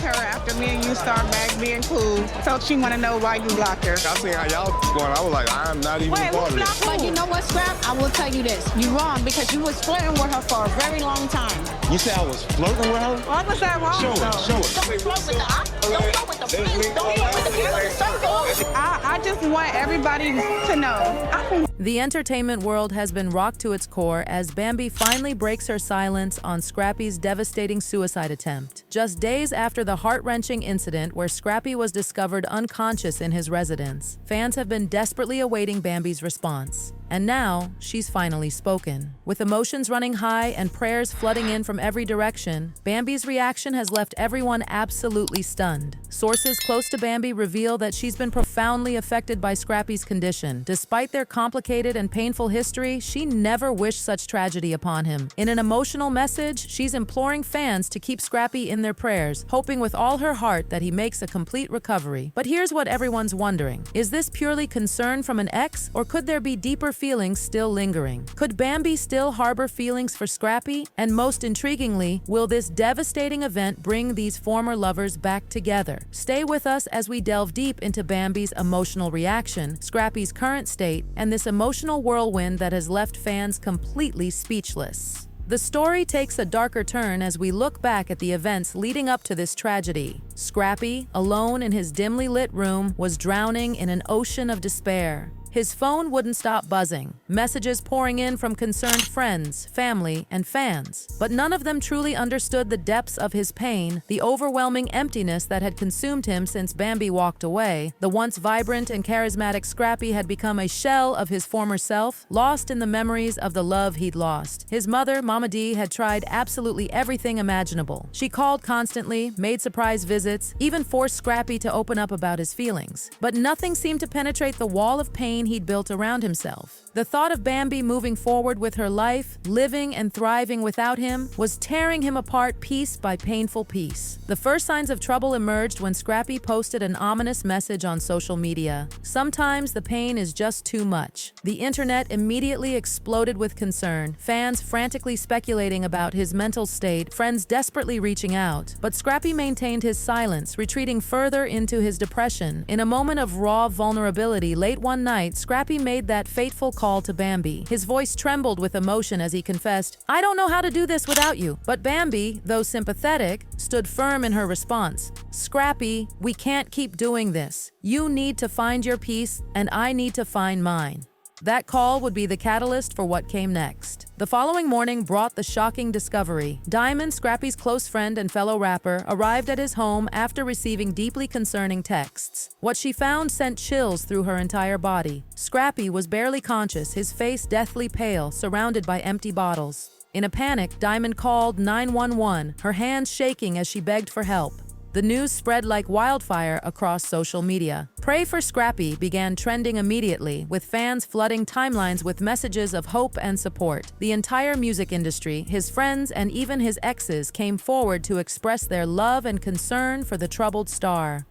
her after me and you start back being cool. So she want to know why you blocked her. I seen how y'all going. I was like, I'm not even part of this. But you know what, Scrap? I will tell you this. You're wrong because you was flirting with her for a very long time. You said I was flirting with her? Why was that wrong? Show it. Don't flirt with the eye. Don't flirt with the friends. Don't flirt with the people in the circle. I just want everybody to know. The entertainment world has been rocked to its core as Bambi finally breaks her silence on Scrappy's devastating suicide attempt. Just days after the heart-wrenching incident where Scrappy was discovered unconscious in his residence, fans have been desperately awaiting Bambi's response. And now, she's finally spoken. With emotions running high and prayers flooding in from every direction, Bambi's reaction has left everyone absolutely stunned. Sources close to Bambi reveal that she's been profoundly affected by Scrappy's condition. Despite their complicated and painful history, she never wished such tragedy upon him. In an emotional message, she's imploring fans to keep Scrappy in their prayers, hoping with all her heart that he makes a complete recovery. But here's what everyone's wondering. Is this purely concern from an ex, or could there be deeper feelings still lingering? Could Bambi still harbor feelings for Scrappy? And most intriguingly, will this devastating event bring these former lovers back together? Stay with us as we delve deep into Bambi's emotional reaction, Scrappy's current state, and this emotional whirlwind that has left fans completely speechless. The story takes a darker turn as we look back at the events leading up to this tragedy. Scrappy, alone in his dimly lit room, was drowning in an ocean of despair. His phone wouldn't stop buzzing, messages pouring in from concerned friends, family, and fans. But none of them truly understood the depths of his pain, the overwhelming emptiness that had consumed him since Bambi walked away. The once vibrant and charismatic Scrappy had become a shell of his former self, lost in the memories of the love he'd lost. His mother, Mama D, had tried absolutely everything imaginable. She called constantly, made surprise visits, even forced Scrappy to open up about his feelings. But nothing seemed to penetrate the wall of pain he'd built around himself. The thought of Bambi moving forward with her life, living and thriving without him, was tearing him apart piece by painful piece. The first signs of trouble emerged when Scrappy posted an ominous message on social media. Sometimes the pain is just too much. The internet immediately exploded with concern, fans frantically speculating about his mental state, friends desperately reaching out. But Scrappy maintained his silence, retreating further into his depression. In a moment of raw vulnerability late one night, Scrappy made that fateful call to Bambi. His voice trembled with emotion as he confessed, "I don't know how to do this without you." But Bambi, though sympathetic, stood firm in her response. "Scrappy, we can't keep doing this. You need to find your peace, and I need to find mine." That call would be the catalyst for what came next. The following morning brought the shocking discovery. Diamond, Scrappy's close friend and fellow rapper, arrived at his home after receiving deeply concerning texts. What she found sent chills through her entire body. Scrappy was barely conscious, his face deathly pale, surrounded by empty bottles. In a panic, Diamond called 911, her hands shaking as she begged for help. The news spread like wildfire across social media. Pray for Scrappy began trending immediately, with fans flooding timelines with messages of hope and support. The entire music industry, his friends, and even his exes came forward to express their love and concern for the troubled star.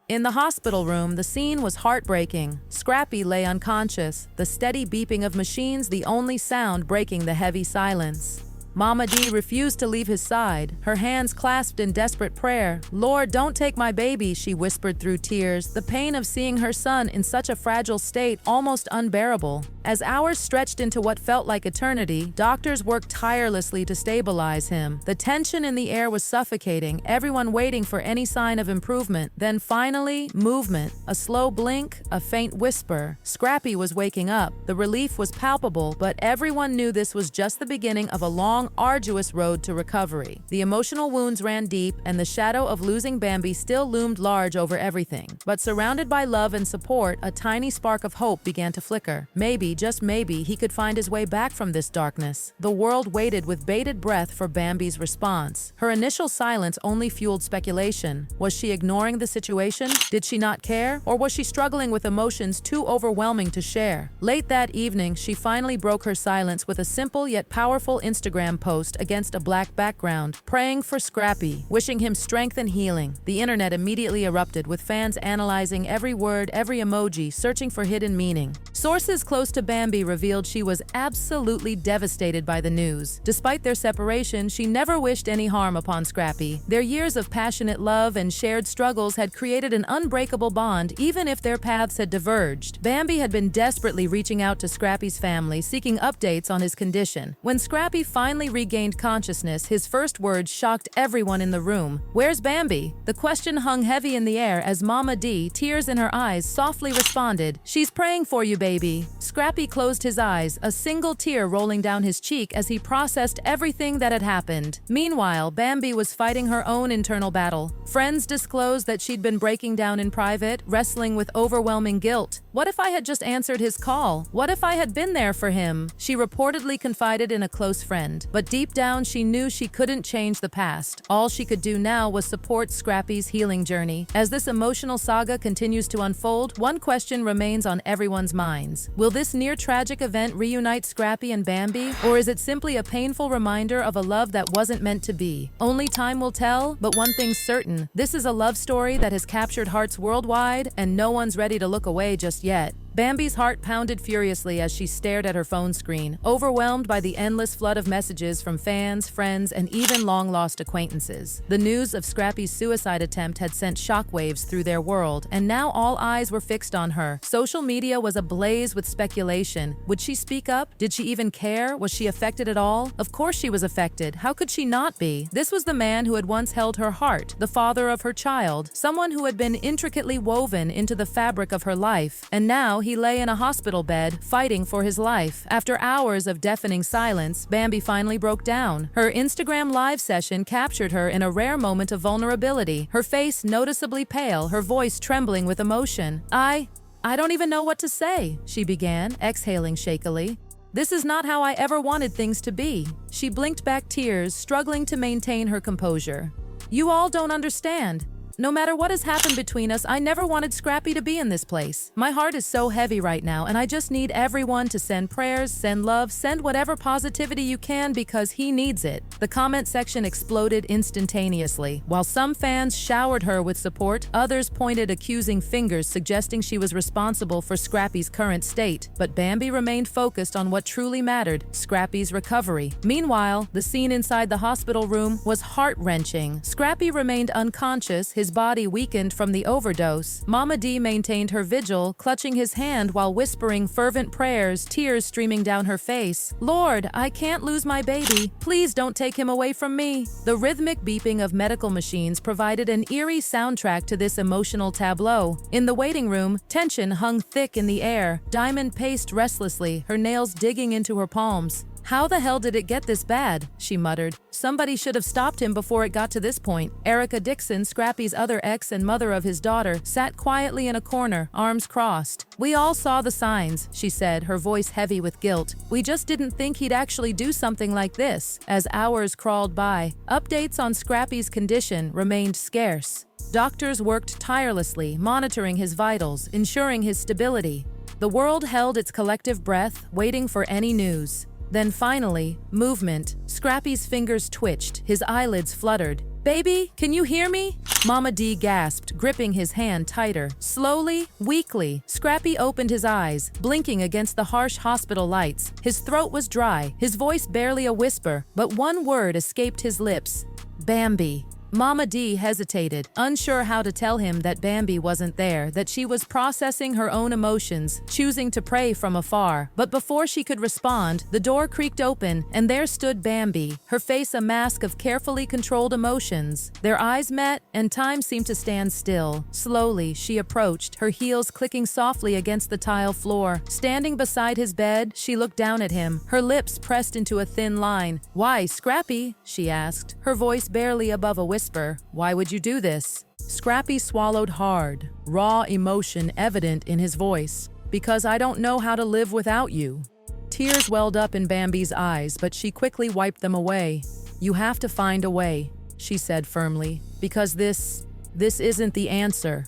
In the hospital room, the scene was heartbreaking. Scrappy lay unconscious, the steady beeping of machines the only sound breaking the heavy silence. Mama D refused to leave his side, her hands clasped in desperate prayer. "Lord, don't take my baby," she whispered through tears, the pain of seeing her son in such a fragile state almost unbearable. As hours stretched into what felt like eternity, doctors worked tirelessly to stabilize him. The tension in the air was suffocating, everyone waiting for any sign of improvement. Then finally, movement. A slow blink, a faint whisper. Scrappy was waking up. The relief was palpable, but everyone knew this was just the beginning of a long, arduous road to recovery. The emotional wounds ran deep, and the shadow of losing Bambi still loomed large over everything. But surrounded by love and support, a tiny spark of hope began to flicker. Maybe, just maybe, he could find his way back from this darkness. The world waited with bated breath for Bambi's response. Her initial silence only fueled speculation. Was she ignoring the situation? Did she not care? Or was she struggling with emotions too overwhelming to share? Late that evening, she finally broke her silence with a simple yet powerful Instagram Instagram post against a black background, praying for Scrappy, wishing him strength and healing. The internet immediately erupted, with fans analyzing every word, every emoji, searching for hidden meaning. Sources close to Bambi revealed she was absolutely devastated by the news. Despite their separation, she never wished any harm upon Scrappy. Their years of passionate love and shared struggles had created an unbreakable bond, even if their paths had diverged. Bambi had been desperately reaching out to Scrappy's family, seeking updates on his condition. When Scrappy finally regained consciousness, his first words shocked everyone in the room. "Where's Bambi?" The question hung heavy in the air as Mama D, tears in her eyes, softly responded, "She's praying for you, baby." Scrappy closed his eyes, a single tear rolling down his cheek as he processed everything that had happened. Meanwhile, Bambi was fighting her own internal battle. Friends disclosed that she'd been breaking down in private, wrestling with overwhelming guilt. "What if I had just answered his call? What if I had been there for him?" She reportedly confided in a close friend. But deep down, she knew she couldn't change the past. All she could do now was support Scrappy's healing journey. As this emotional saga continues to unfold, one question remains on everyone's minds. Will this near-tragic event reunite Scrappy and Bambi, or is it simply a painful reminder of a love that wasn't meant to be? Only time will tell, but one thing's certain: this is a love story that has captured hearts worldwide, and no one's ready to look away just yet. Bambi's heart pounded furiously as she stared at her phone screen, overwhelmed by the endless flood of messages from fans, friends, and even long-lost acquaintances. The news of Scrappy's suicide attempt had sent shockwaves through their world, and now all eyes were fixed on her. Social media was ablaze with speculation. Would she speak up? Did she even care? Was she affected at all? Of course she was affected. How could she not be? This was the man who had once held her heart, the father of her child, someone who had been intricately woven into the fabric of her life, and now he lay in a hospital bed, fighting for his life. After hours of deafening silence, Bambi finally broke down. Her Instagram live session captured her in a rare moment of vulnerability, her face noticeably pale, her voice trembling with emotion. I don't even know what to say," she began, exhaling shakily. "This is not how I ever wanted things to be." She blinked back tears, struggling to maintain her composure. "You all don't understand. No matter what has happened between us, I never wanted Scrappy to be in this place. My heart is so heavy right now, and I just need everyone to send prayers, send love, send whatever positivity you can, because he needs it." The comment section exploded instantaneously. While some fans showered her with support, others pointed accusing fingers, suggesting she was responsible for Scrappy's current state. But Bambi remained focused on what truly mattered: Scrappy's recovery. Meanwhile, the scene inside the hospital room was heart-wrenching. Scrappy remained unconscious, his body weakened from the overdose. Mama D maintained her vigil, clutching his hand while whispering fervent prayers, tears streaming down her face. "Lord, I can't lose my baby. Please don't take him away from me." The rhythmic beeping of medical machines provided an eerie soundtrack to this emotional tableau. In the waiting room, tension hung thick in the air. Diamond paced restlessly, her nails digging into her palms. "How the hell did it get this bad?" she muttered. "Somebody should have stopped him before it got to this point." Erica Dixon, Scrappy's other ex and mother of his daughter, sat quietly in a corner, arms crossed. "We all saw the signs," she said, her voice heavy with guilt. "We just didn't think he'd actually do something like this." As hours crawled by, updates on Scrappy's condition remained scarce. Doctors worked tirelessly, monitoring his vitals, ensuring his stability. The world held its collective breath, waiting for any news. Then finally, movement. Scrappy's fingers twitched, his eyelids fluttered. "Baby, can you hear me?" Mama D gasped, gripping his hand tighter. Slowly, weakly, Scrappy opened his eyes, blinking against the harsh hospital lights. His throat was dry, his voice barely a whisper, but one word escaped his lips: "Bambi." Mama D hesitated, unsure how to tell him that Bambi wasn't there, that she was processing her own emotions, choosing to pray from afar. But before she could respond, the door creaked open, and there stood Bambi, her face a mask of carefully controlled emotions. Their eyes met, and time seemed to stand still. Slowly, she approached, her heels clicking softly against the tile floor. Standing beside his bed, she looked down at him, her lips pressed into a thin line. "Why, Scrappy?" she asked, her voice barely above a whisper. "Why would you do this?" Scrappy swallowed hard, raw emotion evident in his voice. "Because I don't know how to live without you." Tears welled up in Bambi's eyes, but she quickly wiped them away. "You have to find a way," she said firmly, "because this isn't the answer."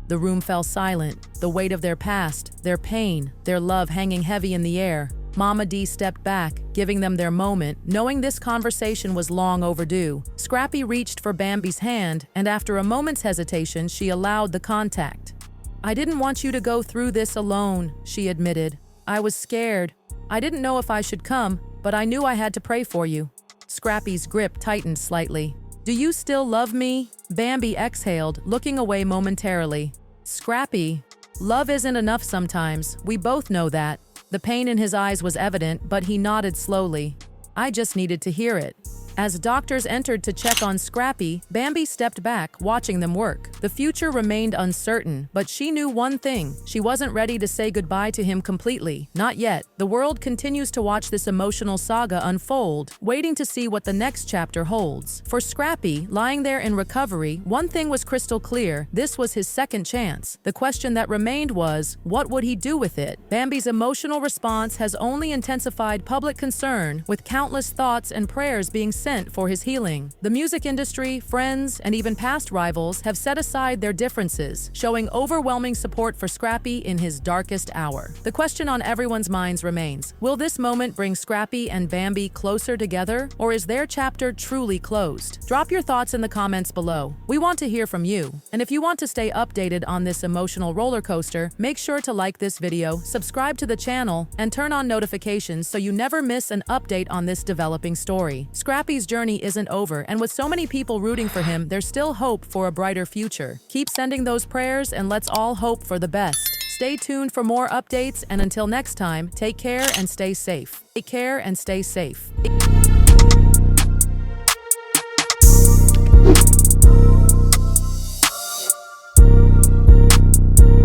The room fell silent, the weight of their past, their pain, their love hanging heavy in the air. Mama D stepped back, giving them their moment, knowing this conversation was long overdue. Scrappy reached for Bambi's hand, and after a moment's hesitation, she allowed the contact. "I didn't want you to go through this alone," she admitted. "I was scared. I didn't know if I should come, but I knew I had to pray for you." Scrappy's grip tightened slightly. "Do you still love me?" Bambi exhaled, looking away momentarily. "Scrappy, love isn't enough sometimes. We both know that." The pain in his eyes was evident, but he nodded slowly. "I just needed to hear it." As doctors entered to check on Scrappy, Bambi stepped back, watching them work. The future remained uncertain, but she knew one thing: she wasn't ready to say goodbye to him completely. Not yet. The world continues to watch this emotional saga unfold, waiting to see what the next chapter holds. For Scrappy, lying there in recovery, one thing was crystal clear: this was his second chance. The question that remained was, what would he do with it? Bambi's emotional response has only intensified public concern, with countless thoughts and prayers being sent for his healing. The music industry, friends, and even past rivals have set aside their differences, showing overwhelming support for Scrappy in his darkest hour. The question on everyone's minds remains: will this moment bring Scrappy and Bambi closer together, or is their chapter truly closed? Drop your thoughts in the comments below. We want to hear from you. And if you want to stay updated on this emotional roller coaster, make sure to like this video, subscribe to the channel, and turn on notifications so you never miss an update on this developing story. Scrappy's journey isn't over, and with so many people rooting for him, there's still hope for a brighter future. Keep sending those prayers, and let's all hope for the best. Stay tuned for more updates, and until next time, take care and stay safe. Take care and stay safe.